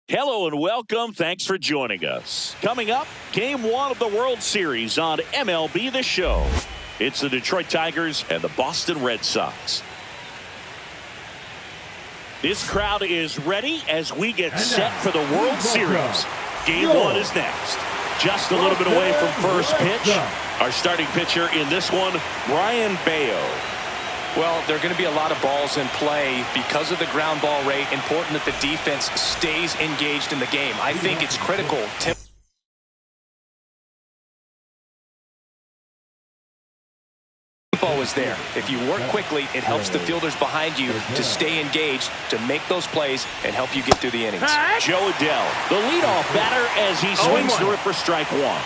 Hello and welcome. Thanks for joining us. Coming up, Game 1 of the World Series on MLB The Show. It's the Detroit Tigers and the Boston Red Sox. This crowd is ready as we get set for the World Series. Game 1 is next. Just a little bit away from first pitch. Our starting pitcher in this one, Brayan Bello. Well, there are going to be a lot of balls in play because of the ground ball rate. Important that the defense stays engaged in the game. I think it's critical. Tempo is there. If you work quickly, it helps the fielders behind you to stay engaged, to make those plays, and help you get through the innings. Jo Adell, the leadoff batter as he swings through it for strike one.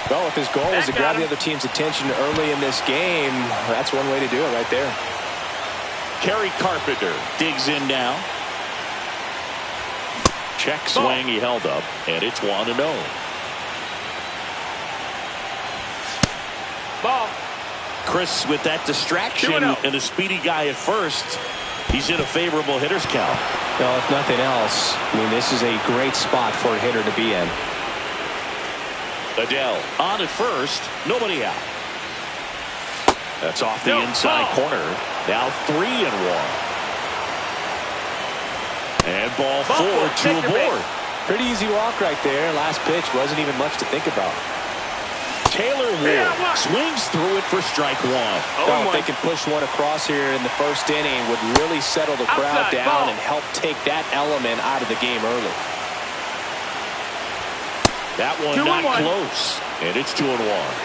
Well, if his goal is to grab the other team's attention early in this game, that's one way to do it right there. Kerry Carpenter digs in now. Check swing, he held up, and it's 1-0. Ball. Chris with that distraction and a speedy guy at first. He's in a favorable hitter's count. Well, if nothing else, I mean, this is a great spot for a hitter to be in. Adell on at first, nobody out. That's off the inside corner. Now 3-1. And ball 4, 2 aboard. Pretty easy walk right there. Last pitch wasn't even much to think about. Taylor Ward swings through it for strike one. Well, if they can push one across here in the first inning, would really settle the crowd down and help take that element out of the game early. That one not close, and it's 2-1.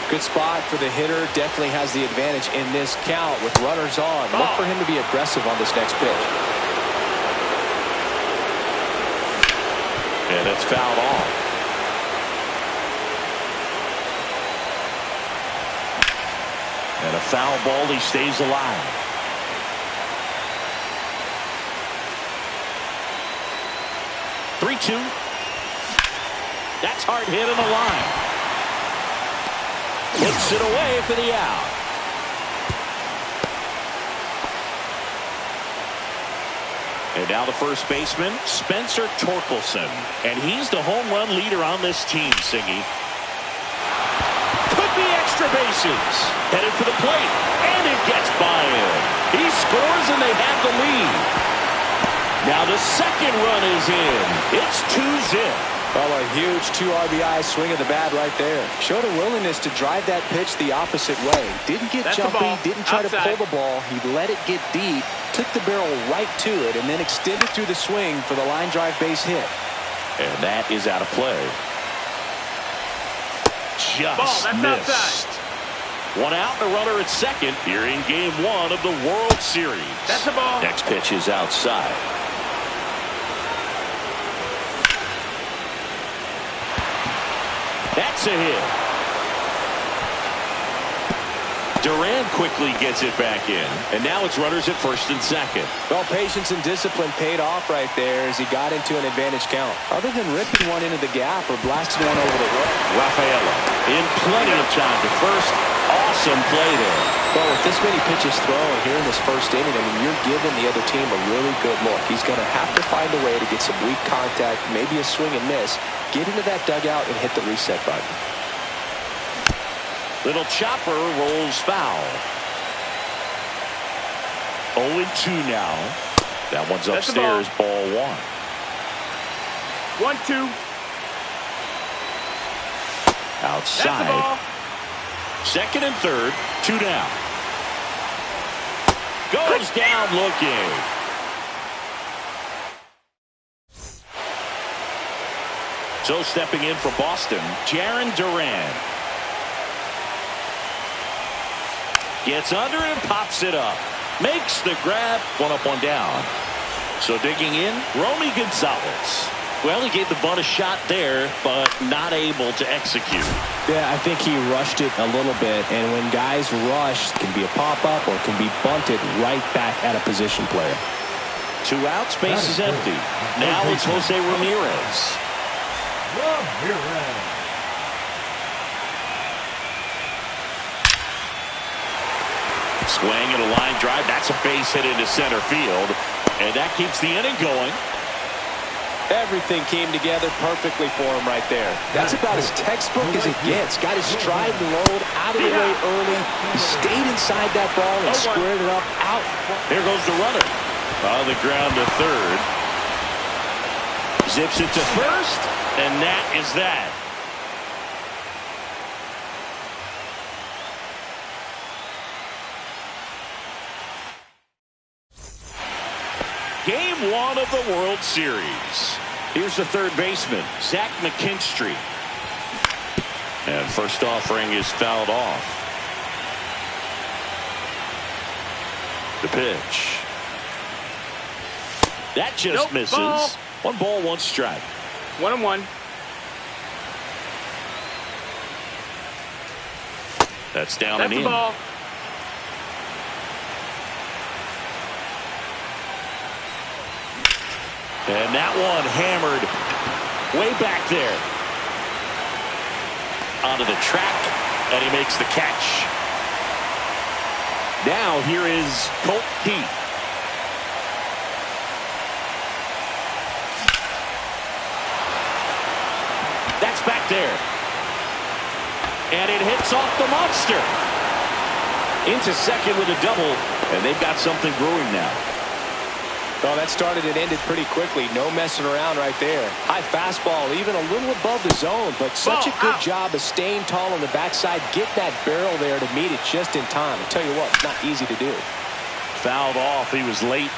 Good spot for the hitter. Definitely has the advantage in this count with runners on. Look for him to be aggressive on this next pitch. And it's fouled off. And a foul ball, he stays alive. Three-two. That's hard hit on the line. Puts it away for the out. And now the first baseman, Spencer Torkelson. And he's the home run leader on this team, Siggy. Could be extra bases. Headed for the plate. And it gets by him. He scores and they have the lead. Now the second run is in. It's 2-0. Well, a huge 2 RBI swing of the bat right there. Showed a willingness to drive that pitch the opposite way. Didn't get jumpy, didn't try to pull the ball. He let it get deep, took the barrel right to it, and then extended through the swing for the line drive base hit. And that is out of play. Just missed. Outside. One out, the runner at second here in Game 1 of the World Series. That's the ball. Next pitch is outside. That's a hit. Duran quickly gets it back in. And now it's runners at first and second. Well, patience and discipline paid off right there as he got into an advantage count. Other than ripping one into the gap or blasting one over the wall. Rafaela in plenty of time to first. Awesome play there. Well, with this many pitches thrown here in this first inning, I mean, you're giving the other team a really good look. He's going to have to find a way to get some weak contact, maybe a swing and miss, get into that dugout and hit the reset button. Little chopper rolls foul. 0-2 now. That one's upstairs, ball 1. 1-2. Outside. Second and third, 2 down. Goes down looking. So stepping in for Boston, Jarren Duran. Gets under it and pops it up. Makes the grab, 1 up, 1 down. So digging in, Romy Gonzalez. Well, he gave the bunt a shot there, but not able to execute. Yeah, I think he rushed it a little bit, and when guys rush, it can be a pop-up or it can be bunted right back at a position player. 2 outs, base is empty. Now it's Jose Ramirez. Swing and a line drive. That's a base hit into center field. And that keeps the inning going. Everything came together perfectly for him right there. That's about as textbook as it gets. Got his stride and load out of the way early. He stayed inside that ball and squared it up out. Here goes the runner. On the ground to third. Zips it to first. And that is that. Game 1 of the World Series. Here's the third baseman, Zach McKinstry. And first offering is fouled off. The pitch. That just misses. Ball. 1 ball, 1 strike. 1-1. That's down and in. Ball. And that one hammered way back there. Onto the track, and he makes the catch. Now here is Colt Keith. That's back there. And it hits off the monster. Into second with a double, and they've got something brewing now. Well, that started and ended pretty quickly. No messing around right there. High fastball, even a little above the zone, but such a good job of staying tall on the backside, get that barrel there to meet it just in time. I'll tell you what, it's not easy to do. Fouled off. He was late.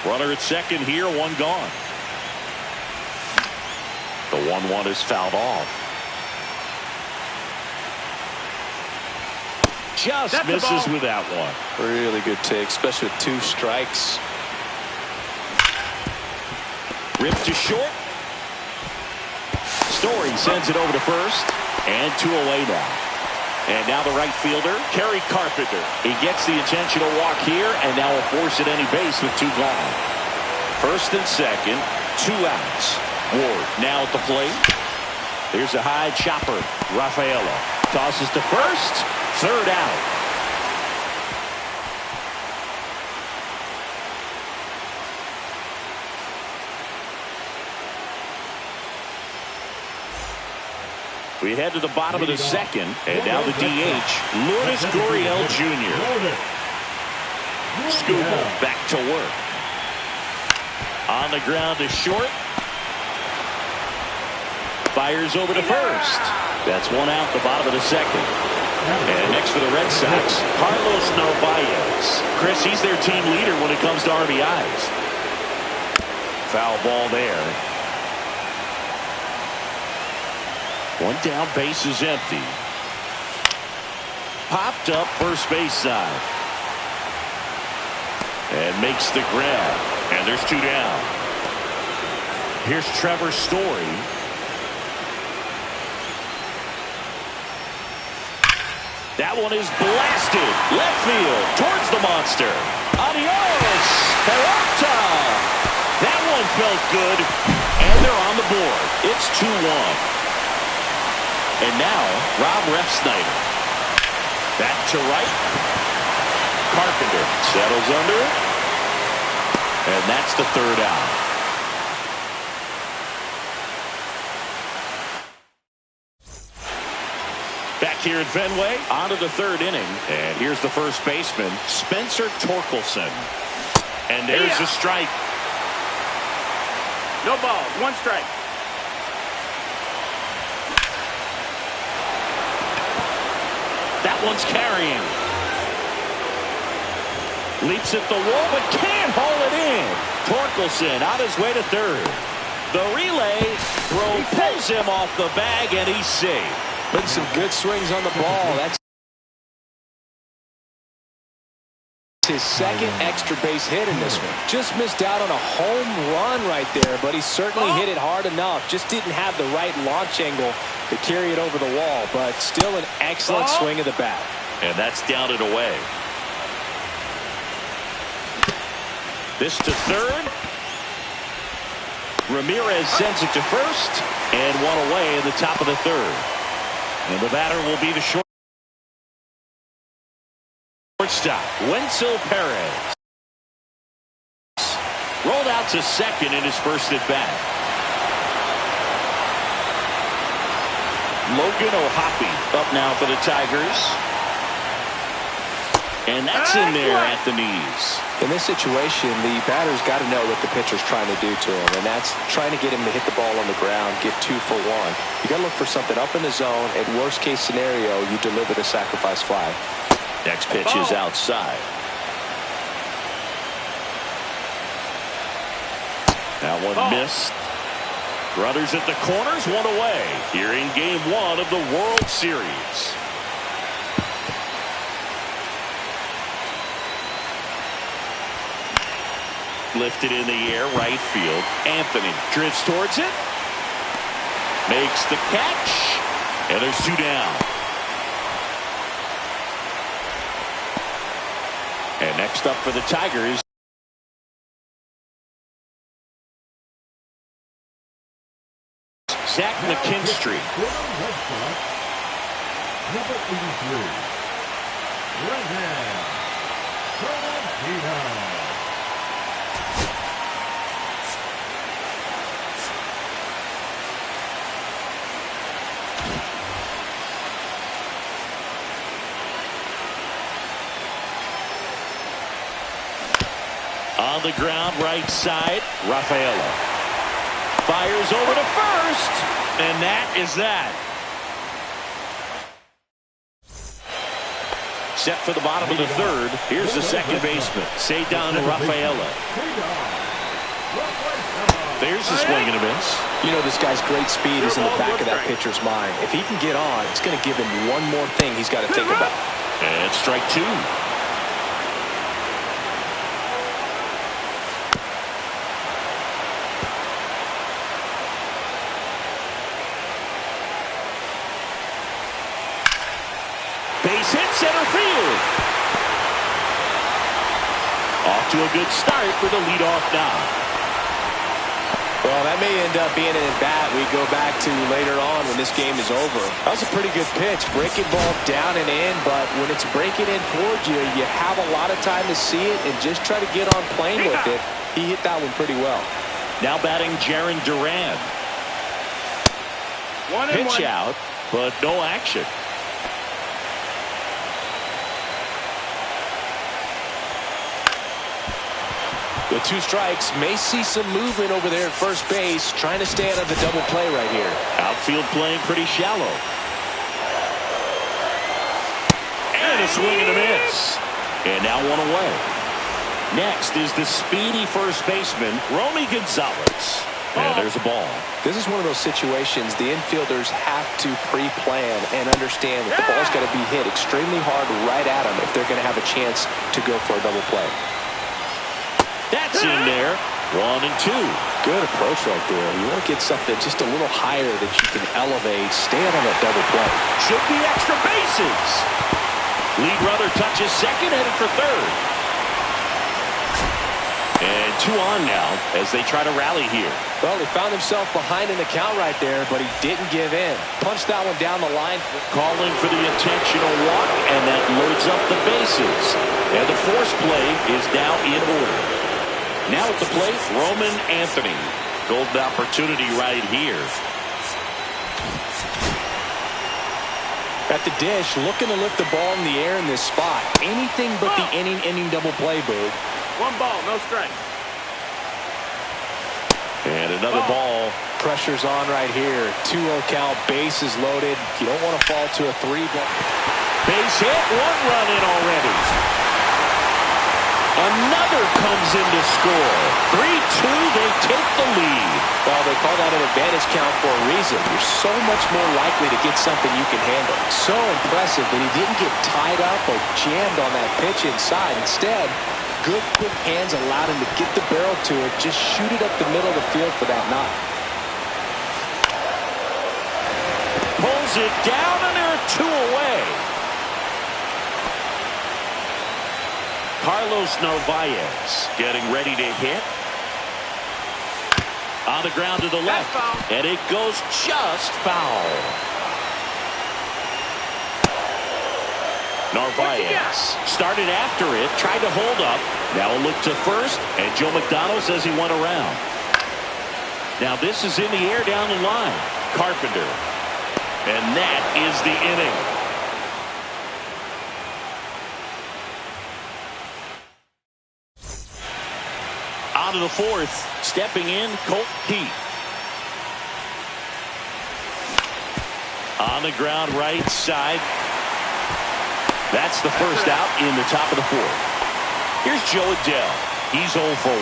Runner at second here, 1 gone. The 1-1 is fouled off. Just misses with that one. Really good take, especially with 2 strikes. Ripped to short. Story sends it over to first. And 2 away now. And now the right fielder, Kerry Carpenter. He gets the intentional walk here and now will force at any base with 2 gone. First and second, 2 outs. Ward now at the plate. Here's a high chopper. Rafaela tosses to first. 3rd out. We head to the bottom of the second, and now the DH, Lourdes Gurriel Jr. Skubal back to work. On the ground to short. Fires over to first. That's 1 out, the bottom of the second. And next for the Red Sox, Carlos Narvaez. Chris, he's their team leader when it comes to RBIs. Foul ball there. 1 down, base is empty. Popped up first base side. And makes the grab. And there's 2 down. Here's Trevor Story. That one is blasted. Left field towards the monster. Adios, Peralta. That one felt good. And they're on the board. It's 2-1. And now, Rob Refsnyder. Back to right. Carpenter settles under it. And that's the 3rd out. Back here at Fenway, on to the 3rd inning. And here's the first baseman, Spencer Torkelson. And there's a strike. No ball, 1 strike. That one's carrying. Leaps at the wall, but can't haul it in. Torkelson on his way to 3rd. The relay throw pulls him off the bag, and he's safe. Putting some good swings on the ball. That's his 2nd extra base hit in this one. Just missed out on a home run right there, but he certainly hit it hard enough. Just didn't have the right launch angle to carry it over the wall, but still an excellent swing of the bat. And that's down and away. This to 3rd. Ramirez sends it to first, and 1 away in the top of the 3rd. And the batter will be the Shortstop, Wenzel Perez. Rolled out to second in his first at bat. Logan O'Hoppe up now for the Tigers. And that's in there at the knees. In this situation, the batter's got to know what the pitcher's trying to do to him, and that's trying to get him to hit the ball on the ground, get 2 for 1. You got to look for something up in the zone. At worst case scenario, you deliver the sacrifice fly. Next pitch is outside. That one missed. Runners at the corners, 1 away here in game 1 of the World Series. Lifted in the air, right field. Anthony drifts towards it. Makes the catch. And there's 2 down. And next up for the Tigers, Zach McKinstry. Number 83. Right hand. Fernandino. On the ground, right side, Rafaela. Fires over to first, and that is that. Set for the bottom of the third. Here's the second baseman, Ceddanne Rafaela. There's the swing and a miss. You know, this guy's great speed is in the back of that pitcher's mind. If he can get on, it's going to give him one more thing he's got to think about. And strike 2. Base hit center field. Off to a good start with a leadoff now. Well, that may end up being an at-bat we go back to later on when this game is over. That was a pretty good pitch. Breaking ball down and in, but when it's breaking in towards you, you have a lot of time to see it and just try to get on playing with it. He hit that one pretty well. Now batting Jarren Duran. Pitch out, but no action. With 2 strikes, may see some movement over there at first base, trying to stay out of the double play right here. Outfield playing pretty shallow. And a swing and a miss. And now 1 away. Next is the speedy first baseman, Romy Gonzalez. And there's a ball. This is one of those situations the infielders have to pre-plan and understand that the ball's got to be hit extremely hard right at them if they're going to have a chance to go for a double play. That's in there. 1 and 2. Good approach right there. You want to get something just a little higher that you can elevate. Stay out on that double play. Should be extra bases. Lead runner touches second, headed for third. And 2 on now as they try to rally here. Well, he found himself behind in the count right there, but he didn't give in. Punched that one down the line. Calling for the intentional walk, and that loads up the bases. And the force play is now in order. Now at the plate, Roman Anthony. Golden opportunity right here. At the dish, looking to lift the ball in the air in this spot. Anything but the inning double play, Boog. 1 ball, no strike. And another ball. Pressure's on right here. 2-0 count, bases loaded. You don't want to fall to a 3 ball. Base hit, 1 run in already. Another comes in to score. 3-2, they take the lead. Well, they call that an advantage count for a reason. You're so much more likely to get something you can handle. So impressive that he didn't get tied up or jammed on that pitch inside. Instead, good quick hands allowed him to get the barrel to it, just shoot it up the middle of the field for that knock. Pulls it down, and there are 2 away. Carlos Narvaez getting ready to hit. On the ground to the left. And it goes just foul. Narvaez started after it, tried to hold up. Now a look to first, and Joe McDonald says he went around. Now this is in the air down the line. Carpenter. And that is the inning. On to the fourth. Stepping in, Colt Keith. On the ground right side. That's the first out in the top of the fourth. Here's Joe Adell. He's 0 for 1.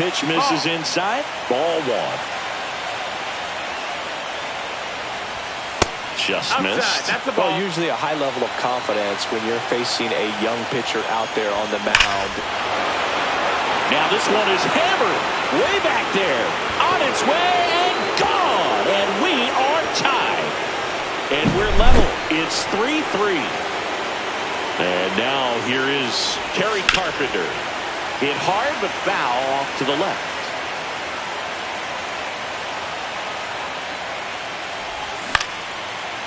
Pitch misses inside. Ball 1. Just missed. That's the ball. Well, usually a high level of confidence when you're facing a young pitcher out there on the mound. Now this one is hammered way back there. On its way and gone. And we are tied. And we're level. It's 3-3. And now here is Kerry Carpenter. Hit hard but foul off to the left.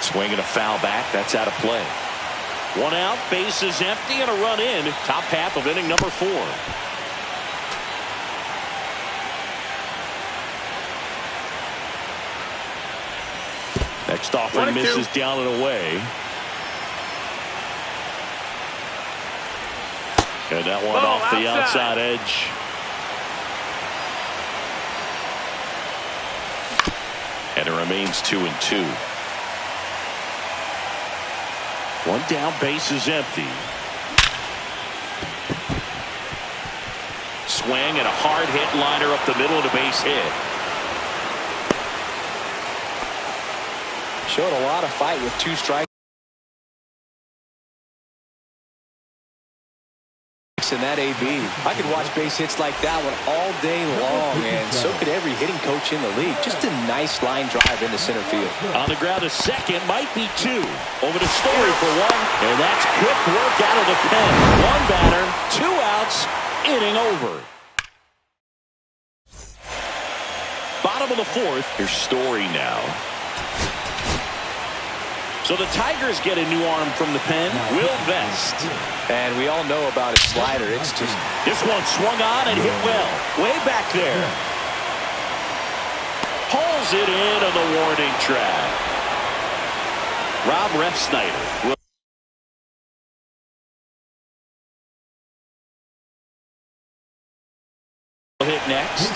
Swinging a foul back. That's out of play. 1 out, bases empty, and a run in. Top half of inning number 4. Next offering misses down and away. And that one off the outside edge. And it remains 2-2. 1 down, base is empty. Swing and a hard hit liner up the middle of the base hit. Showed a lot of fight with 2 strikes in that AB. I could watch base hits like that one all day long, and so could every hitting coach in the league. Just a nice line drive into center field. On the ground to second, might be 2. Over to Story for 1, and that's quick work out of the pen. 1 batter, 2 outs, inning over. Bottom of the 4th, here's Story now. So the Tigers get a new arm from the pen, Will Vest. And we all know about his slider. It's just... This one swung on and hit well. Way back there. Pulls it in on the warning track. Rob Refsnyder will hit next.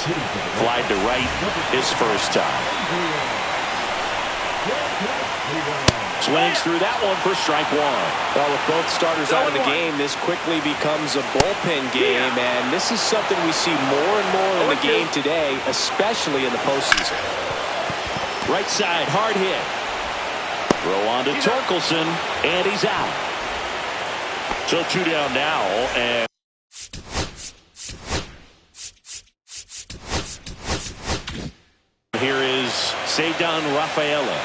Fly to right his first time. Swings through that one for strike 1. Well, with both starters out of the game, this quickly becomes a bullpen game, and this is something we see more and more in the game today, especially in the postseason. Right side, hard hit. Throw on to Torkelson, and he's out. So 2 down now, and here is Ceddanne Rafaela.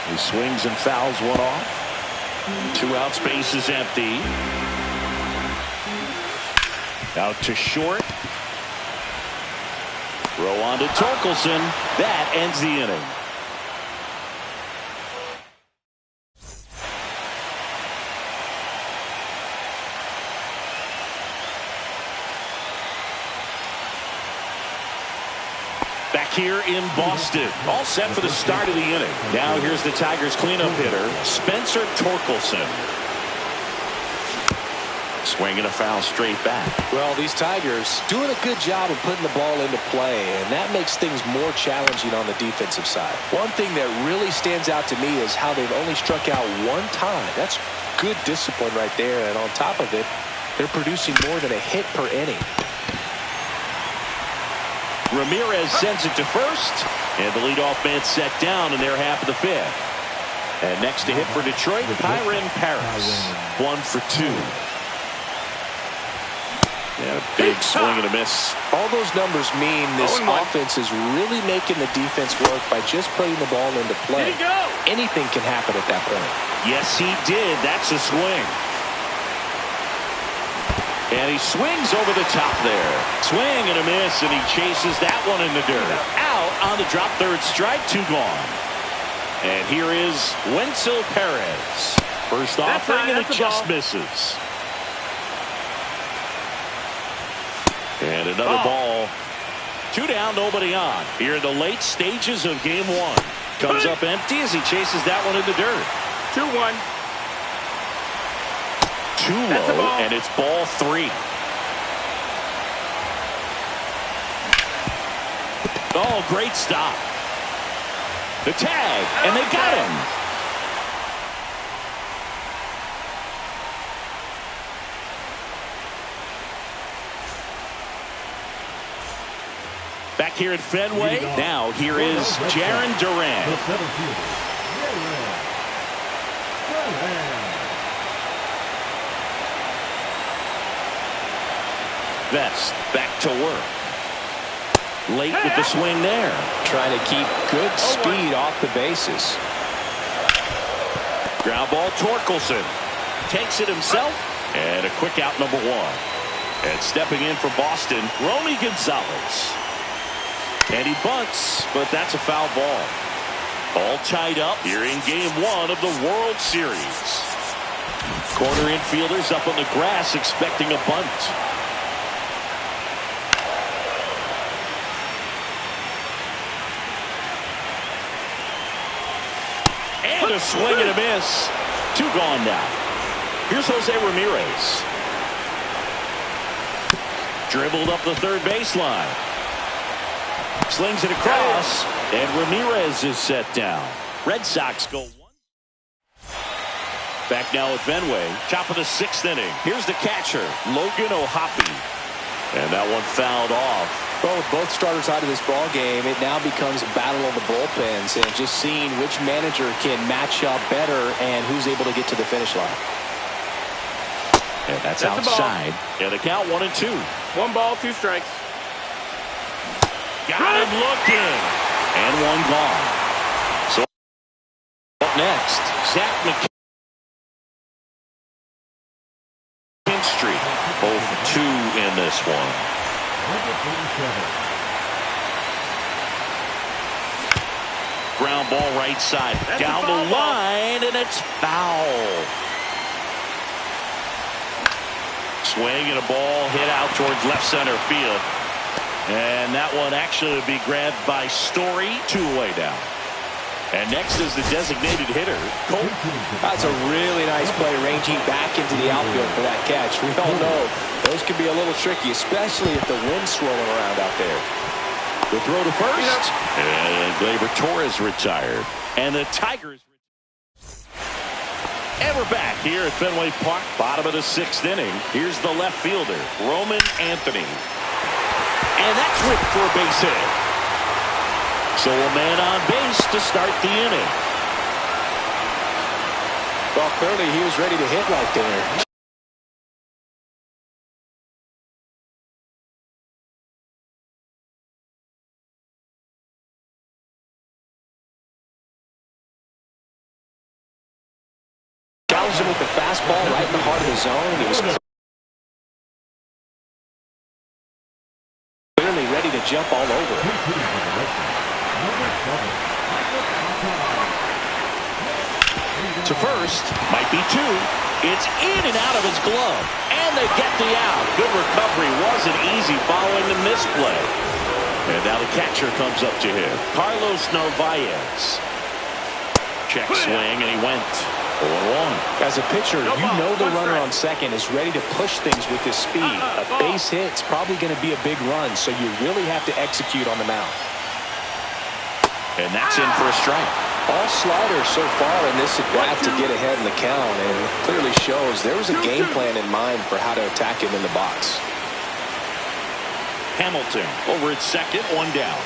He swings and fouls one off. 2 outs, base is empty. Out to short. Throw on to Torkelson. That ends the inning. Back here in Boston. All set for the start of the inning. Now here's the Tigers cleanup hitter, Spencer Torkelson. Swinging a foul straight back. Well, these Tigers doing a good job of putting the ball into play, and that makes things more challenging on the defensive side. One thing that really stands out to me is how they've only struck out 1 time. That's good discipline right there, and on top of it, they're producing more than a hit per inning. Ramirez sends it to first, and the leadoff man set down in their half of the 5th. And next to hit for Detroit, Kyren Paris. 1 for 2. Yeah, big swing and a miss. All those numbers mean this offense is really making the defense work by just putting the ball into play. Anything can happen at that point. Yes, he did. That's a swing. And he swings over the top there. Swing and a miss, and he chases that one in the dirt. Out on the drop, third strike, 2 gone. And here is Wenzel Perez. First offering, and it just misses. And another ball. 2 down, nobody on. Here in the late stages of game 1. Comes up empty as he chases that one in the dirt. 2-1. Too low, and it's ball 3. Oh, great stop. The tag, and they got him. Back here at Fenway, now here is Jarren Duran. Vest back to work. Late with the swing there. Trying to keep good speed off the bases. Ground ball, Torkelson. Takes it himself. And a quick out, number 1. And stepping in for Boston, Romy Gonzalez. And he bunts, but that's a foul ball. All tied up here in game 1 of the World Series. Corner infielders up on the grass expecting a bunt. And a swing and a miss. 2 gone now. Here's Jose Ramirez. Dribbled up the third baseline. Slings it across, and Ramirez is set down. Red Sox go 1. Back now at Fenway, top of the 6th inning. Here's the catcher, Logan O'Hoppe. And that one fouled off. Well, with both starters out of this ball game, it now becomes a battle of the bullpens and just seeing which manager can match up better and who's able to get to the finish line. And that's outside. And the count 1-2. 1 ball, 2 strikes. Got him looking. And 1 gone. So up next, Zach McKinstry. Both 2 in this one. Ground ball right side. That's down the line, and it's foul. Swing and a ball hit out towards left center field. And that one actually would be grabbed by Story, 2 away down. And next is the designated hitter, Colt. That's a really nice play, ranging back into the outfield for that catch. We all know those can be a little tricky, especially if the wind's swirling around out there. The throw to first. And Gleyber Torres retired. And the Tigers. And we're back here at Fenway Park, bottom of the 6th inning. Here's the left fielder, Roman Anthony. And that's whipped for a base hit. So a man on base to start the inning. Well, clearly he was ready to hit right there. Challenged him with the fastball right in the heart of the zone. He was clearly ready to jump all over it. To first, might be 2. It's in and out of his glove. And they get the out. Good recovery. Wasn't easy following the misplay. And now the catcher comes up to him, Carlos Narvaez. Check swing, and he went 0-1. As a pitcher, you know the runner on second is ready to push things with his speed. A base hit's probably going to be a big run, so you really have to execute on the mound. And that's in for a strike. All sliders so far in this at-bat to get ahead in the count, and it clearly shows there was a game plan in mind for how to attack him in the box. Hamilton over at second, 1 down.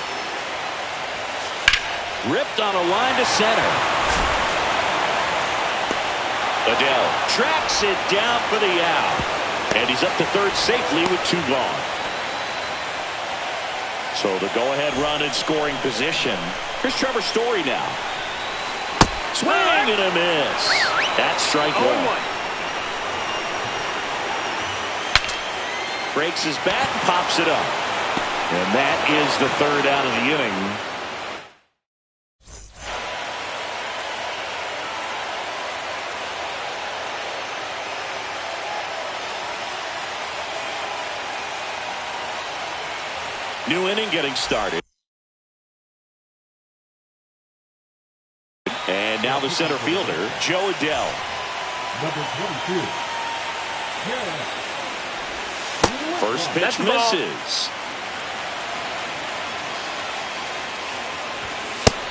Ripped on a line to center. Adele tracks it down for the out. And he's up to third safely with 2 gone. So the go-ahead run in scoring position. Here's Trevor Story now. Swing and a miss. That's strike 1. Breaks his bat and pops it up. And that is the third out of the inning. New inning getting started. And now the center fielder, Joe Adell. Number 22. First pitch misses.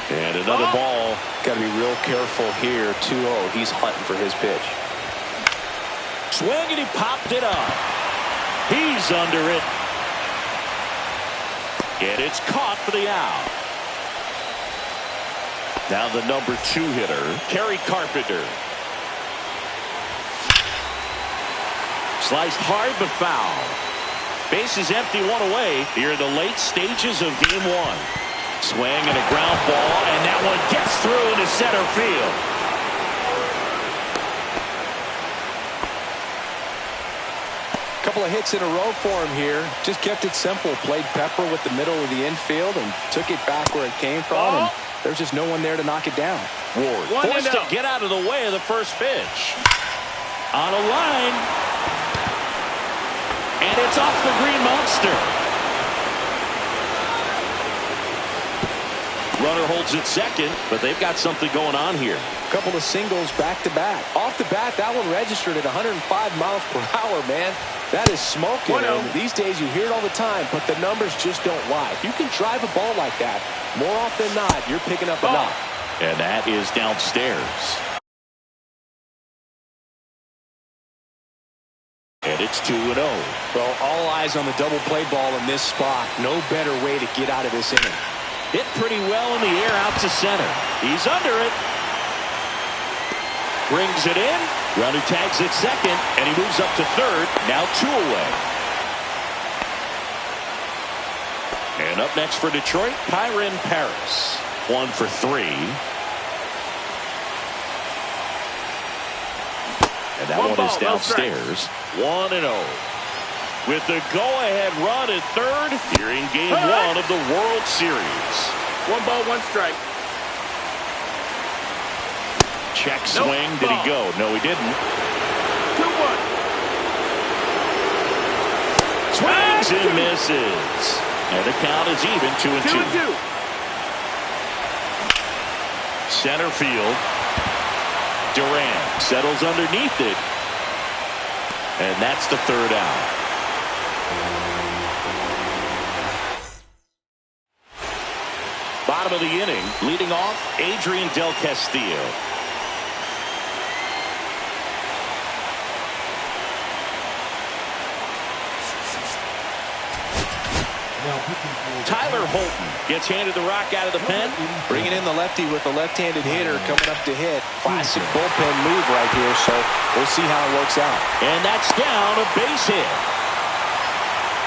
And another ball. Got to be real careful here. 2-0. He's hunting for his pitch. Swing and he popped it up. He's under it. And it's caught for the out. Now the number 2 hitter, Kerry Carpenter. Sliced hard but foul. Base is empty, 1 away. Here in the late stages of game 1. Swing and a ground ball, and that one gets through into center field. Couple of hits in a row for him here. Just kept it simple. Played pepper with the middle of the infield and took it back where it came from. And there's just no one there to knock it down. Ward forced to get out of the way of the first pitch. On a line. And it's off the Green Monster. Runner holds it second, but they've got something going on here. Couple of singles back-to-back. Off the bat, that one registered at 105 miles per hour, man. That is smoking. And these days you hear it all the time, but the numbers just don't lie. If you can drive a ball like that, more often than not, you're picking up a knock. And that is downstairs. And it's 2-0. Well, all eyes on the double play ball in this spot. No better way to get out of this inning. Hit pretty well in the air out to center. He's under it. Brings it in. Runner tags at second, and he moves up to third. Now 2 away. And up next for Detroit, Kyren Paris. 1 for 3. And that one is downstairs. 1-0. With the go-ahead run at third here in game 1 of the World Series. 1 ball, 1 strike. Check swing. Did he go? No, he didn't. 2-1. Swings and misses. And the count is even, 2-2. Center field. Durant settles underneath it. And that's the third out. Bottom of the inning, leading off, Adrian Del Castillo. Tyler Holton gets handed the rock out of the pen. Bringing in the lefty with a left-handed hitter coming up to hit. Classic bullpen move right here, so we'll see how it works out. And that's down, a base hit.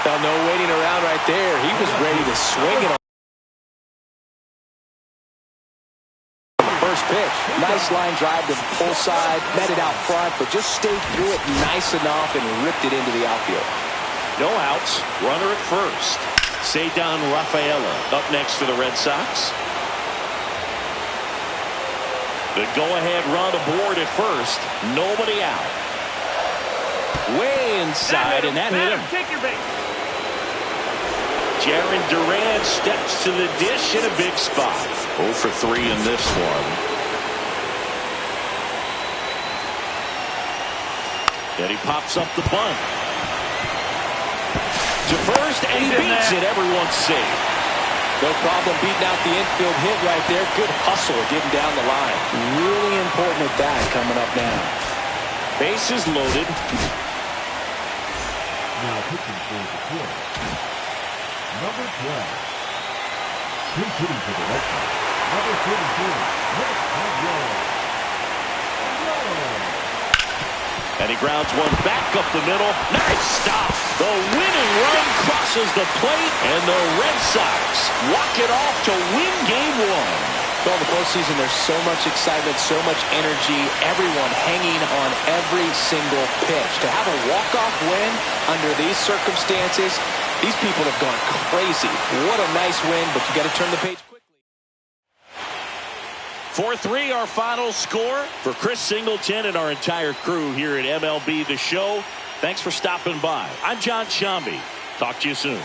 Well, no waiting around right there. He was ready to swing it on the first pitch. Nice line drive to the pull side, met it out front, but just stayed through it nice enough and ripped it into the outfield. No outs, runner at first. Ceddanne Rafaela up next for the Red Sox. The go-ahead run aboard at first. Nobody out. Way inside, and that hit him. Take your bait. Jarren Duran steps to the dish in a big spot. 0 for 3 in this one. Then he pops up the bunt. To first, and he beats it. Everyone's safe. No problem beating out the infield hit right there. Good hustle getting down the line. Really important at that coming up now. Bases loaded. Now pitching for Detroit. Number 12. Pitching to the left side. Number 34. Nick Madrigal. And he grounds one back up the middle. Nice stop. The winning run crosses the plate, and the Red Sox walk it off to win game 1. Well, the postseason, there's so much excitement, so much energy, everyone hanging on every single pitch. To have a walk-off win under these circumstances, these people have gone crazy. What a nice win, but you got to turn the page quickly. 4-3 our final score. For Chris Singleton and our entire crew here at MLB The Show, thanks for stopping by. I'm John Sciambi. Talk to you soon.